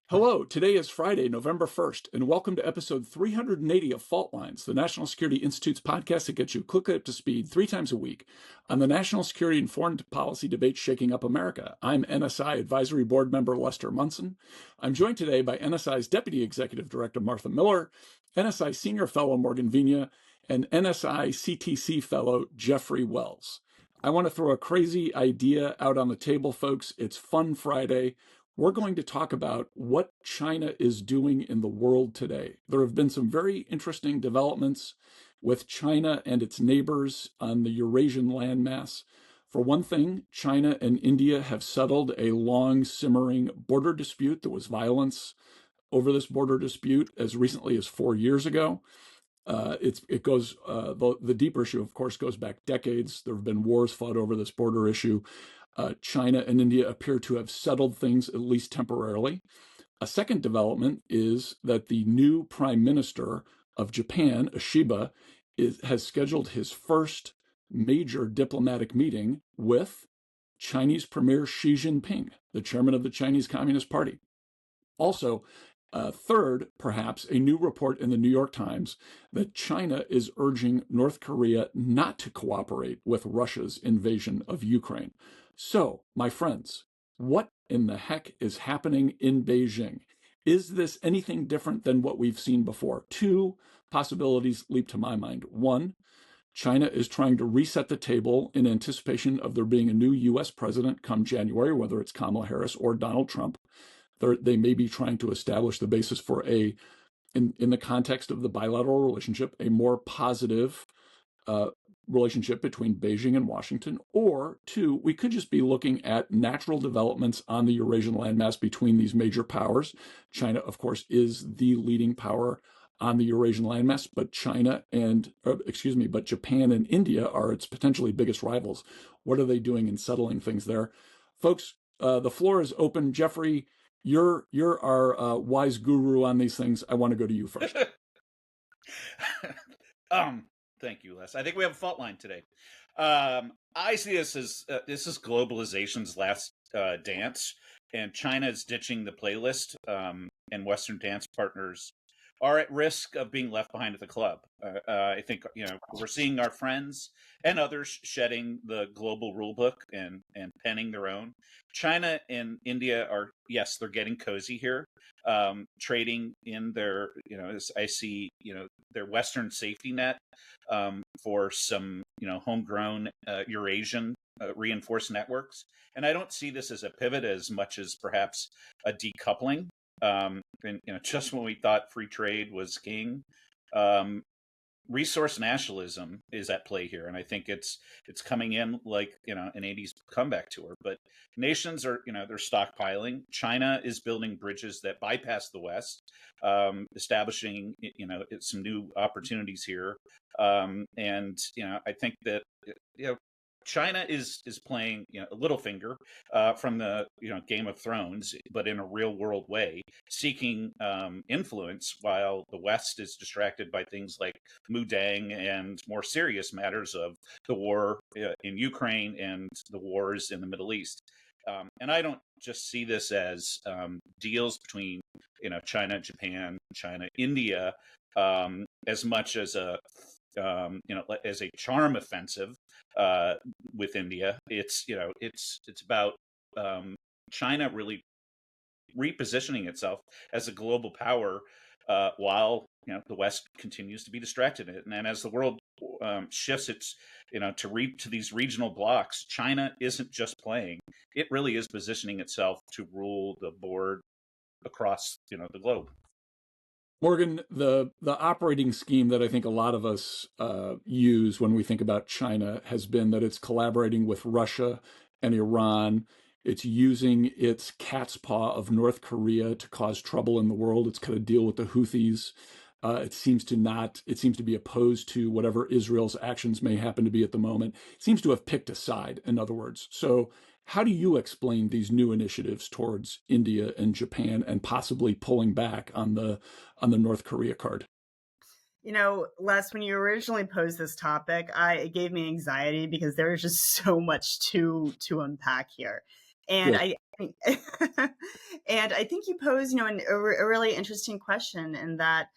Hello, today is Friday, November 1st, and welcome to episode 380 of Fault Lines, the National Security Institute's podcast that gets you quickly up to speed 3 times a week on the national security and foreign policy debates shaking up America. I'm NSI Advisory Board member Lester Munson. I'm joined today by NSI's Deputy Executive Director Martha Miller, NSI Senior Fellow Morgan Vigna, and NSI CTC Fellow Jeffrey Wells. I want to throw a crazy idea out on the table, folks. It's Fun Friday. We're going to talk about what China is doing in the world today. There have been some very interesting developments with China and its neighbors on the Eurasian landmass. For one thing, China and India have settled a long simmering border dispute. There was violence over this border dispute as recently as 4 years ago. The deeper issue, of course, goes back decades. There have been wars fought over this border issue. China and India appear to have settled things, at least temporarily. A second development is that the new prime minister of Japan, Ishiba, has scheduled his first major diplomatic meeting with Chinese Premier Xi Jinping, the chairman of the Chinese Communist Party. Also, third, perhaps, a new report in the New York Times that China is urging North Korea not to cooperate with Russia's invasion of Ukraine. So, my friends, what in the heck is happening in Beijing? Is this anything different than what we've seen before? Two possibilities leap to my mind. One, China is trying to reset the table in anticipation of there being a new U.S. president come January, whether it's Kamala Harris or Donald Trump. They may be trying to establish the basis for in the context of the bilateral relationship, a more positive relationship between Beijing and Washington. Or two, we could just be looking at natural developments on the Eurasian landmass between these major powers. China, of course, is the leading power on the Eurasian landmass, but Japan and India are its potentially biggest rivals. What are they doing in settling things there? Folks, the floor is open. Jeffrey, you're our wise guru on these things. I want to go to you first. Thank you, Les. I think we have a fault line today. I see this as globalization's last dance, and China is ditching the playlist, and Western dance partners are at risk of being left behind at the club. I think we're seeing our friends and others shedding the global rule book and penning their own. China and India are, yes, they're getting cozy here, trading in their, as I see, their Western safety net for some, homegrown Eurasian reinforced networks. And I don't see this as a pivot as much as perhaps a decoupling. And just when we thought free trade was king, resource nationalism is at play here, and I think it's coming in like an 80s comeback tour. But nations are they're stockpiling. China is building bridges that bypass the West, establishing some new opportunities here, and I think that China is playing a Littlefinger from the Game of Thrones, but in a real world way, seeking influence, while the West is distracted by things like Mudang and more serious matters of the war in Ukraine and the wars in the Middle East. And I don't just see this as deals between China, Japan, China, India, as much as as a charm offensive with India. It's about China really repositioning itself as a global power, while the West continues to be distracted. And as the world shifts its to these regional blocks, China isn't just playing; it really is positioning itself to rule the board across the globe. Morgan, the operating scheme that I think a lot of us use when we think about China has been that it's collaborating with Russia and Iran. It's using its cat's paw of North Korea to cause trouble in the world. It's going to deal with the Houthis. It seems to be opposed to whatever Israel's actions may happen to be at the moment. It seems to have picked a side, in other words. So how do you explain these new initiatives towards India and Japan and possibly pulling back on the North Korea card? Les, when you originally posed this topic, it gave me anxiety because there is just so much to unpack here. And Good. I think, and I think you pose, a really interesting question in that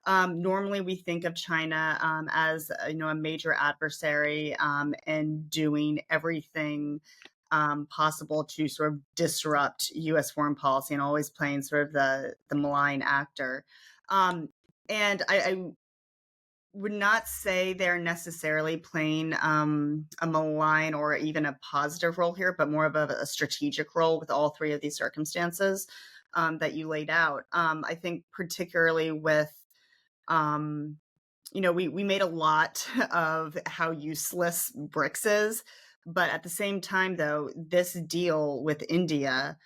normally we think of China as a major adversary and doing everything possible to sort of disrupt U.S. foreign policy and always playing sort of the malign actor. And I would not say they're necessarily playing a malign or even a positive role here, but more of a strategic role with all three of these circumstances that you laid out. I think particularly with, we made a lot of how useless BRICS is, but at the same time, though, this deal with India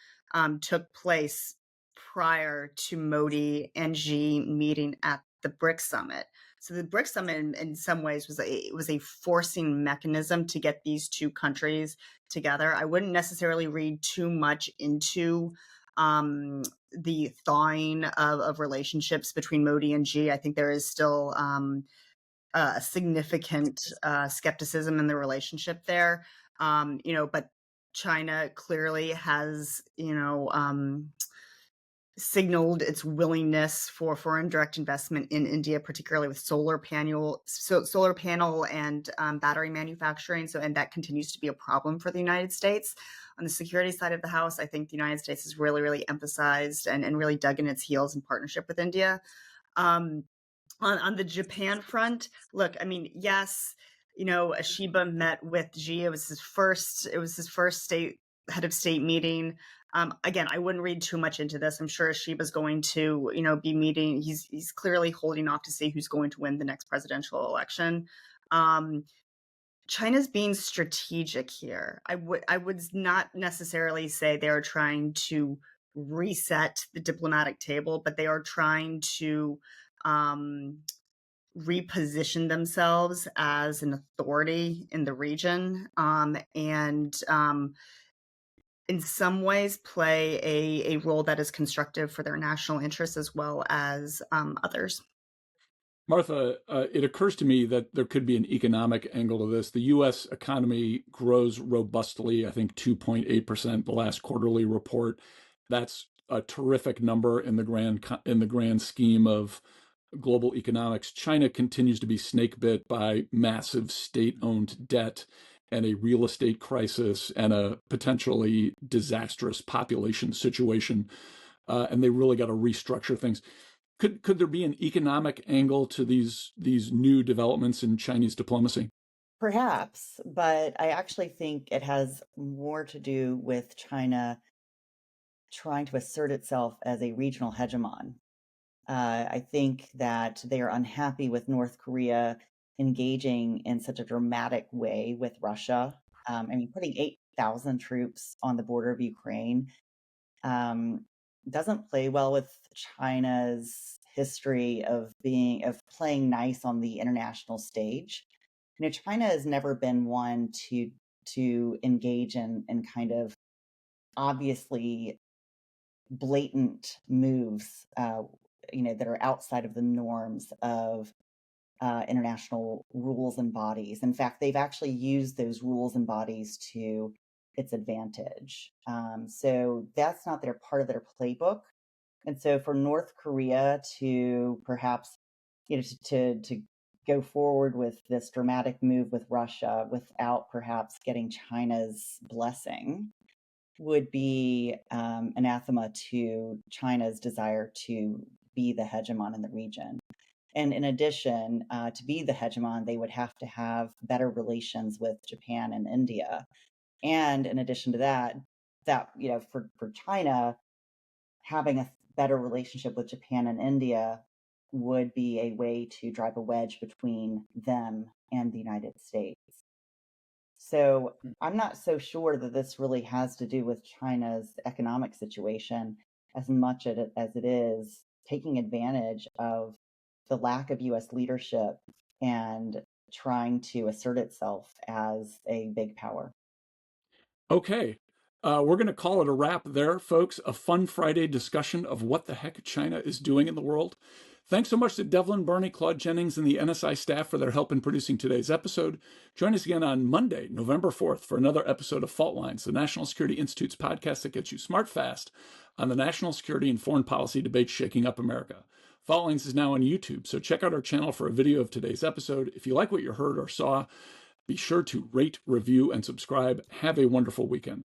took place prior to Modi and Xi meeting at the BRICS summit. So the BRICS summit, in some ways, was a forcing mechanism to get these two countries together. I wouldn't necessarily read too much into the thawing of relationships between Modi and Xi. I think there is still a significant skepticism in the relationship there. But China clearly has, signaled its willingness for foreign direct investment in India, particularly with solar panel and battery manufacturing. And that continues to be a problem for the United States. On the security side of the house, I think the United States has really, really emphasized and really dug in its heels in partnership with India. On the Japan front, look, I mean, yes, Ishiba met with Xi. It was his first head of state meeting. Again, I wouldn't read too much into this. I'm sure Ishiba's going to, be meeting. He's clearly holding off to see who's going to win the next presidential election. China's being strategic here. I would not necessarily say they're trying to reset the diplomatic table, but they are trying to reposition themselves as an authority in the region, and in some ways play a role that is constructive for their national interests as well as others. Martha, it occurs to me that there could be an economic angle to this. The U.S. economy grows robustly, I think 2.8%, the last quarterly report. That's a terrific number in the grand scheme of global economics. China continues to be snake bit by massive state-owned debt and a real estate crisis and a potentially disastrous population situation. And they really got to restructure things. Could there be an economic angle to these new developments in Chinese diplomacy? Perhaps, but I actually think it has more to do with China trying to assert itself as a regional hegemon. I think that they are unhappy with North Korea engaging in such a dramatic way with Russia. Putting 8,000 troops on the border of Ukraine doesn't play well with China's history of playing nice on the international stage. China has never been one to engage in kind of obviously blatant moves, that are outside of the norms of international rules and bodies. In fact, they've actually used those rules and bodies to its advantage. So that's not part of their playbook. And so for North Korea to perhaps, to go forward with this dramatic move with Russia without perhaps getting China's blessing would be anathema to China's desire to be the hegemon in the region. And in addition, to be the hegemon, they would have to have better relations with Japan and India. And in addition to that, for China, having a better relationship with Japan and India would be a way to drive a wedge between them and the United States. So I'm not so sure that this really has to do with China's economic situation as much as it is taking advantage of the lack of U.S. leadership and trying to assert itself as a big power. Okay. We're going to call it a wrap there, folks. A fun Friday discussion of what the heck China is doing in the world. Thanks so much to Devlin, Barney, Claude Jennings, and the NSI staff for their help in producing today's episode. Join us again on Monday, November 4th, for another episode of Fault Lines, the National Security Institute's podcast that gets you smart fast on the national security and foreign policy debates shaking up America. Fault Lines is now on YouTube, so check out our channel for a video of today's episode. If you like what you heard or saw, be sure to rate, review, and subscribe. Have a wonderful weekend.